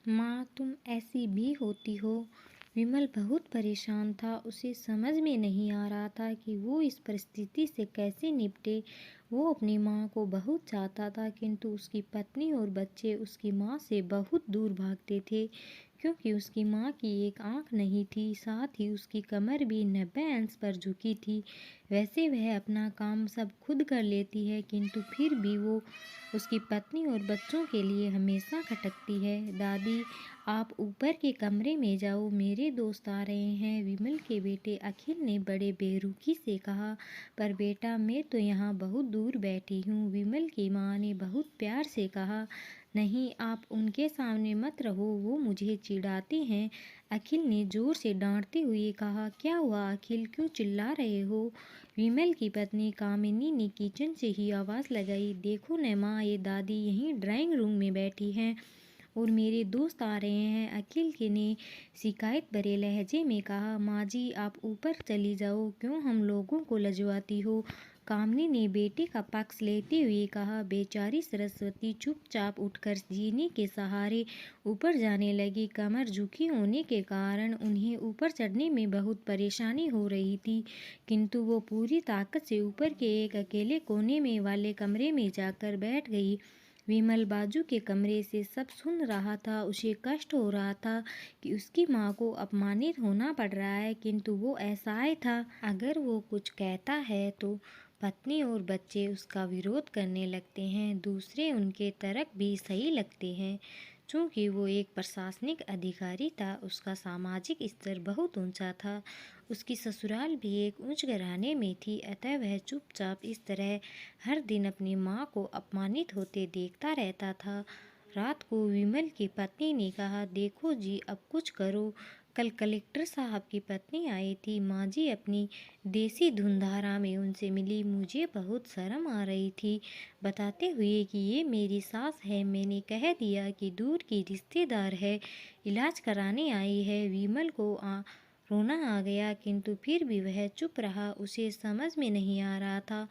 माँ, तुम ऐसी भी होती हो। विमल बहुत परेशान था। उसे समझ में नहीं आ रहा था कि वो इस परिस्थिति से कैसे निपटे। वो अपनी माँ को बहुत चाहता था, किंतु उसकी पत्नी और बच्चे उसकी माँ से बहुत दूर भागते थे, क्योंकि उसकी माँ की एक आंख नहीं थी, साथ ही उसकी कमर भी 90 अंश पर झुकी थी। वैसे वह अपना काम सब खुद कर लेती है, किंतु फिर भी वो उसकी पत्नी और बच्चों के लिए हमेशा खटकती है। दादी, आप ऊपर के कमरे में जाओ, मेरे दोस्त आ रहे हैं, विमल के बेटे अखिल ने बड़े बेरुखी से कहा। पर बेटा, मैं तो यहाँ बहुत दूर बैठी हूँ, विमल की माँ ने बहुत प्यार से कहा। नहीं, आप उनके सामने मत रहो, वो मुझे चिढ़ाते हैं, अखिल ने जोर से डांटते हुए कहा। क्या हुआ अखिल, क्यों चिल्ला रहे हो? विमल की पत्नी कामिनी ने किचन से ही आवाज़ लगाई। देखो न माँ, ये दादी यहीं ड्राइंग रूम में बैठी हैं और मेरे दोस्त आ रहे हैं, अखिल के ने शिकायत भरे लहजे में कहा। माँ जी, आप ऊपर चली जाओ, क्यों हम लोगों को लजवाती हो? कामिनी ने बेटे का पक्ष लेते हुए कहा। बेचारी सरस्वती चुपचाप उठकर जीने के सहारे ऊपर जाने लगी। कमर झुकी होने के कारण उन्हें ऊपर चढ़ने में बहुत परेशानी हो रही थी, किंतु वो पूरी ताकत से ऊपर के एक अकेले कोने में वाले कमरे में जाकर बैठ गई। विमल बाजू के कमरे से सब सुन रहा था। उसे कष्ट हो रहा था कि उसकी माँ को अपमानित होना पड़ रहा है, किंतु वो असहाय था। अगर वो कुछ कहता है तो पत्नी और बच्चे उसका विरोध करने लगते हैं, दूसरे उनके तर्क भी सही लगते हैं। चूँकि वो एक प्रशासनिक अधिकारी था, उसका सामाजिक स्तर बहुत ऊंचा था, उसकी ससुराल भी एक उच्च घराने में थी, अतः वह चुपचाप इस तरह हर दिन अपनी माँ को अपमानित होते देखता रहता था। रात को विमल की पत्नी ने कहा, देखो जी, अब कुछ करो। कल कलेक्टर साहब की पत्नी आई थी, माँ जी अपनी देसी धुंधारा में उनसे मिली। मुझे बहुत शर्म आ रही थी, बताते हुए कि ये मेरी सास है। मैंने कह दिया कि दूर की रिश्तेदार है, इलाज कराने आई है। विमल को रोना आ गया, किंतु फिर भी वह चुप रहा। उसे समझ में नहीं आ रहा था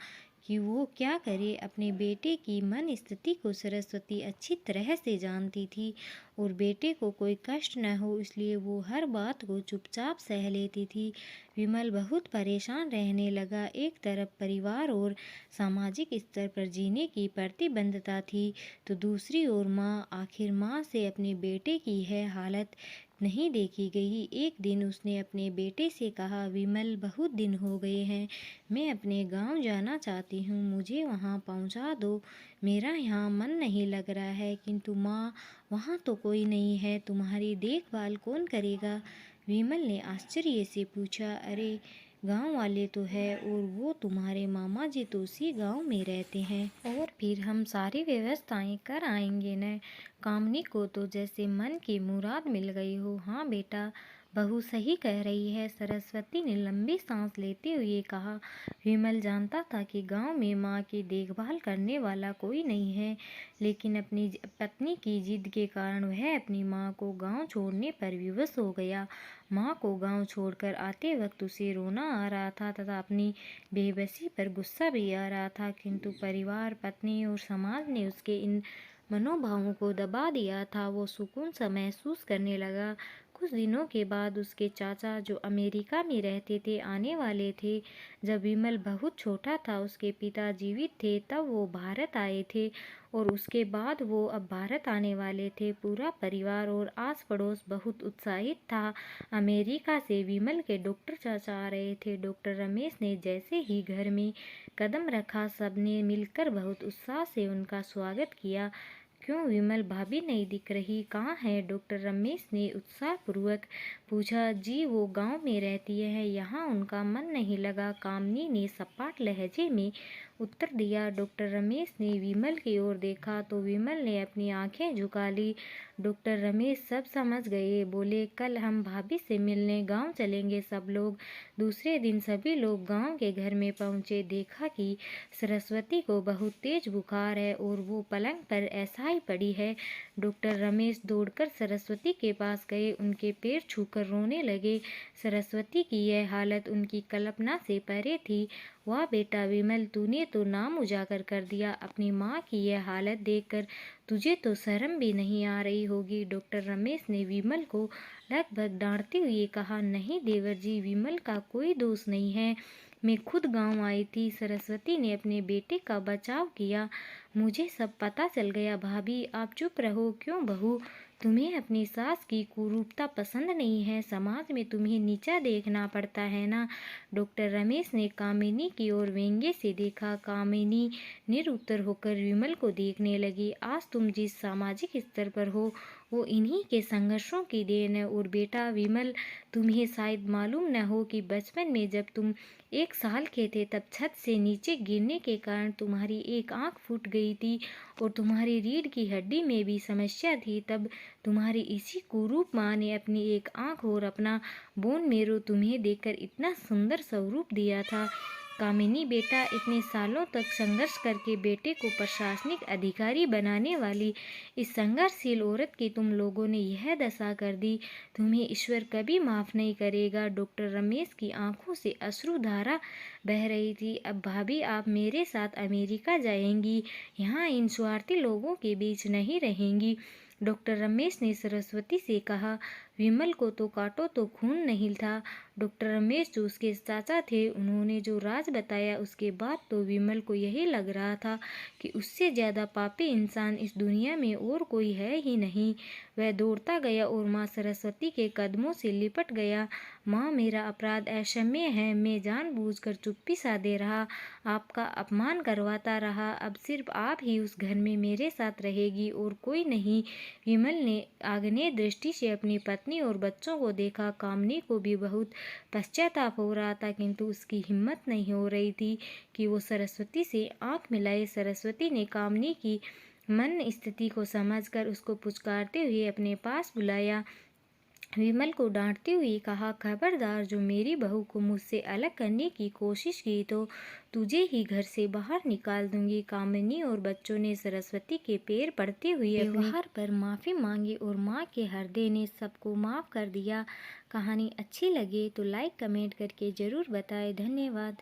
कि वो क्या करे। अपने बेटे की मन स्थिति को सरस्वती अच्छी तरह से जानती थी और बेटे को कोई कष्ट न हो, इसलिए वो हर बात को चुपचाप सह लेती थी। विमल बहुत परेशान रहने लगा। एक तरफ परिवार और सामाजिक स्तर पर जीने की प्रतिबद्धता थी, तो दूसरी ओर माँ, आखिर माँ से अपने बेटे की है हालत नहीं देखी गई। एक दिन उसने अपने बेटे से कहा, विमल, बहुत दिन हो गए हैं, मैं अपने गांव जाना चाहती हूँ, मुझे वहाँ पहुँचा दो, मेरा यहाँ मन नहीं लग रहा है। किंतु माँ, वहाँ तो कोई नहीं है, तुम्हारी देखभाल कौन करेगा? विमल ने आश्चर्य से पूछा। अरे, गांव वाले तो है, और वो तुम्हारे मामा जी तो उसी गांव में रहते हैं, और फिर हम सारी व्यवस्थाएं कर आएंगे न। कामनी को तो जैसे मन की मुराद मिल गई हो। हाँ बेटा, बहू सही कह रही है, सरस्वती ने लंबी सांस लेते हुए कहा। विमल जानता था कि गांव में माँ की देखभाल करने वाला कोई नहीं है, लेकिन अपनी पत्नी की जिद के कारण वह अपनी माँ को गांव छोड़ने पर विवश हो गया। माँ को गांव छोड़कर आते वक्त उसे रोना आ रहा था तथा अपनी बेबसी पर गुस्सा भी आ रहा था, किंतु परिवार, पत्नी और समाज ने उसके इन मनोभावों को दबा दिया था। वो सुकून सा महसूस करने लगा। कुछ दिनों के बाद उसके चाचा, जो अमेरिका में रहते थे, आने वाले थे। जब विमल बहुत छोटा था, उसके पिता जीवित थे, तब वो भारत आए थे, और उसके बाद वो अब भारत आने वाले थे। पूरा परिवार और आस पड़ोस बहुत उत्साहित था। अमेरिका से विमल के डॉक्टर चाचा आ रहे थे। डॉक्टर रमेश ने जैसे ही घर में कदम रखा, सबने मिलकर बहुत उत्साह से उनका स्वागत किया। क्यों विमल भाभी नहीं दिख रही, कहाँ है? डॉक्टर रमेश ने उत्साहपूर्वक पूछा। जी, वो गांव में रहती है, यहाँ उनका मन नहीं लगा, कामनी ने सपाट लहजे में उत्तर दिया। डॉक्टर रमेश ने विमल की ओर देखा तो विमल ने अपनी आंखें झुका ली। डॉक्टर रमेश सब समझ गए, बोले, कल हम भाभी से मिलने गांव चलेंगे सब लोग। दूसरे दिन सभी लोग गांव के घर में पहुंचे। देखा कि सरस्वती को बहुत तेज बुखार है और वो पलंग पर ऐसा पड़ी है। डॉक्टर रमेश दौड़कर सरस्वती के पास गए, उनके पैर छूकर रोने लगे। सरस्वती की यह हालत उनकी कल्पना से परे थी। वाह बेटा विमल, तूने तो नाम उजागर कर दिया। अपनी माँ की यह हालत देखकर तुझे तो शर्म भी नहीं आ रही होगी। डॉक्टर रमेश ने विमल को लगभग डांटते हुए कहा, नहीं देवर जी, विमल का कोई दोष नहीं है। मैं खुद गांव आई थी। सरस्वती ने अपने बेटे का बचाव किया। मुझे सब पता चल गया। भाभी आप चुप रहो। क्यों बहू, तुम्हें अपनी सास की कुरूपता पसंद नहीं है? समाज में तुम्हें नीचा देखना पड़ता है ना? डॉक्टर रमेश ने कामिनी की ओर व्यंग्य से देखा। कामिनी निरुत्तर होकर विमल को देखने लगी। आज तुम जिस सामाजिक स्तर पर हो वो इन्हीं के संघर्षों की देन है। और बेटा विमल, तुम्हें शायद मालूम न हो कि बचपन में जब तुम 1 साल के थे तब छत से नीचे गिरने के कारण तुम्हारी एक आंख फूट गई थी और तुम्हारी रीढ़ की हड्डी में भी समस्या थी। तब तुम्हारी इसी कुरूप माँ ने अपनी एक आंख और अपना बोन मेरो तुम्हें देकर इतना सुंदर स्वरूप दिया था। कामिनी बेटा, इतने सालों तक संघर्ष करके बेटे को प्रशासनिक अधिकारी बनाने वाली इस संघर्षशील औरत की तुम लोगों ने यह दशा कर दी। तुम्हें ईश्वर कभी माफ नहीं करेगा। डॉक्टर रमेश की आंखों से अश्रुधारा बह रही थी। अब भाभी आप मेरे साथ अमेरिका जाएंगी, यहाँ इन स्वार्थी लोगों के बीच नहीं रहेंगी। डॉक्टर रमेश ने सरस्वती से कहा। विमल को तो काटो तो खून नहीं था। डॉक्टर रमेश जो उसके चाचा थे, उन्होंने जो राज बताया उसके बाद तो विमल को यही लग रहा था कि उससे ज़्यादा पापी इंसान इस दुनिया में और कोई है ही नहीं। वह दौड़ता गया और माँ सरस्वती के कदमों से लिपट गया। माँ, मेरा अपराध अक्षम्य है। मैं जानबूझकर चुप्पी साधे रहा, आपका अपमान करवाता रहा। अब सिर्फ आप ही उस घर में मेरे साथ रहेगी और कोई नहीं। विमल ने आग्नेय दृष्टि से अपनी पत्नी और बच्चों को देखा। कामिनी को भी बहुत पश्चाताप हो रहा था, किंतु उसकी हिम्मत नहीं हो रही थी कि वो सरस्वती से आंख मिलाए। सरस्वती ने कामिनी की मन स्थिति को समझकर उसको पुचकारते हुए अपने पास बुलाया। विमल को डांटते हुए कहा, खबरदार, जो मेरी बहू को मुझसे अलग करने की कोशिश की तो तुझे ही घर से बाहर निकाल दूंगी। कामिनी और बच्चों ने सरस्वती के पैर पड़ते हुए अपनी व्यवहार पर माफ़ी मांगी और माँ के हृदय ने सबको माफ़ कर दिया। कहानी अच्छी लगे तो लाइक कमेंट करके ज़रूर बताएं। धन्यवाद।